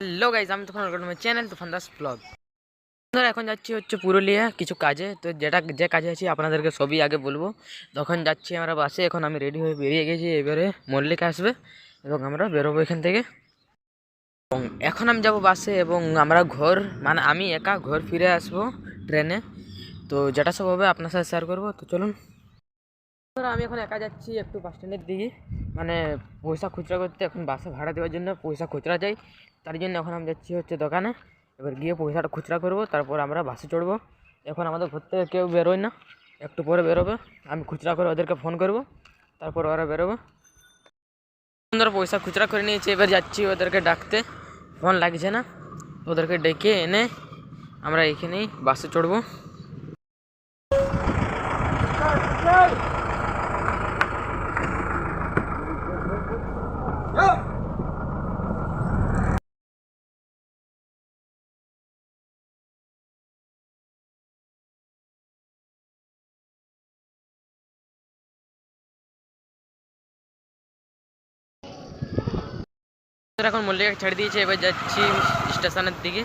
Hello guys, আমি তখন channel তুফান Das blog. বন্ধুরা এখন যাচ্ছি পুরুলিয়া কিছু কাজে। তো যে কাজে আছি আপনাদেরকে সবই আগে বলবো। তখন যাচ্ছি আমরা বাসে। এখন আমি রেডি হয়ে বেরিয়ে গেছি। এবারে মল্লিকা আসবে এবং আমরা বেরোবো এখান থেকে। এবং এখন আমি যাব বাসে এবং আমরা আমি একা ঘর ফিরে আসবো ট্রেনে। তো যেটা সব হবে আপনার সাথে শেয়ার করবো। তো চলুন। আমি এখন একা যাচ্ছি একটু বাস স্ট্যান্ডের দিকে, মানে পয়সা খুচরা করতে। এখন বাসে ভাড়া দেওয়ার জন্য পয়সা খুচরা চাই, তার জন্য এখন আমি যাচ্ছি দোকানে। এবার গিয়ে পয়সাটা খুচরা করব, তারপর আমরা বাসে চড়বো। এখন আমাদের ঘর থেকে কেউ বেরোয় না, একটু পরে বেরোবে। আমি খুচরা করে ওদেরকে ফোন করব, তারপর ওরা বেরোবে। সুন্দর পয়সা খুচরা করে নিয়েছি। এবার যাচ্ছি ওদেরকে ডাকতে, ফোন লাগছে না। ওদেরকে ডেকে এনে আমরা এখানেই বাসে চড়বো। এখন মল্লিকা ছেড়ে দিয়েছে, এবার যাচ্ছি স্টেশনের দিকে।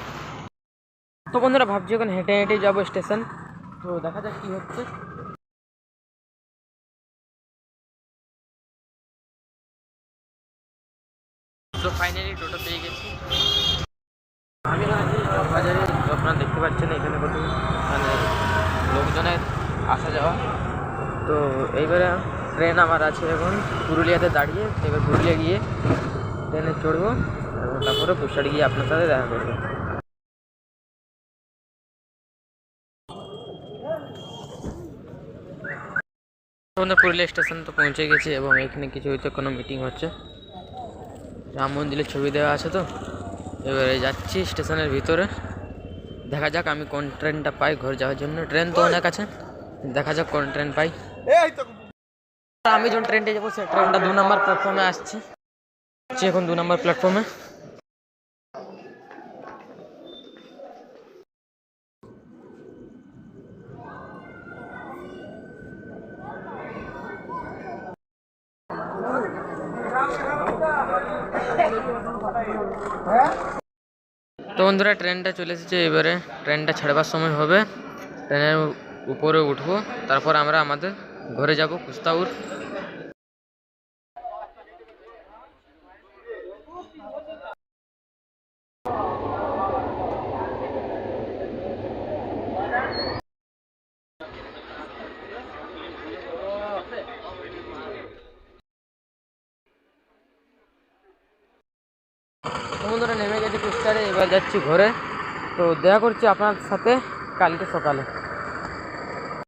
তো বন্ধুরা ভাবছি এখন হেঁটে হেঁটে যাবো স্টেশন। তো দেখা যাক কি হচ্ছে। তো ফাইনালি টোটো পেয়ে গেছি। আমি বাজারে আপনারা দেখতে পাচ্ছেন এখানে কত মানে লোকজনের আসা যাওয়া। তো এইবারে ট্রেন আমার আছে এখন পুরুলিয়াতে দাঁড়িয়ে। এবার পুরুলিয়া গিয়ে ট্রেনে চড়বো এবং তারপরে কুষ্টারি গিয়ে আপনার সাথে দেখা করবো। পুরুলিয়া স্টেশন তো পৌঁছে গেছি এবং এখানে কিছু কোনো মিটিং হচ্ছে। রাম মন্দিরের ছবি দেওয়া আছে। তো এবারে যাচ্ছি স্টেশনের ভিতরে। দেখা যাক আমি কোন ট্রেনটা পাই ঘর যাওয়ার জন্য। ট্রেন তো অনেক আছে, দেখা যাক কোন ট্রেন পাই। আমি যখন ট্রেনটা যাবো সেই ট্রেনটা 2 নম্বর প্ল্যাটফর্মে আসছে। এখন 2 নম্বর প্ল্যাটফর্মে। তো বন্ধুরা ট্রেনটা চলে এসেছে। এবারে ট্রেনটা ছাড়বার সময় হবে। ট্রেনের উপরে উঠবো, তারপর আমরা আমাদের ঘরে যাব কুস্তাউর। বন্ধুরা নেমে গেছে কুস্তারে, এবার যাচ্ছি ঘরে। তো দেখা করছি আপনার সাথে কালকে সকালে।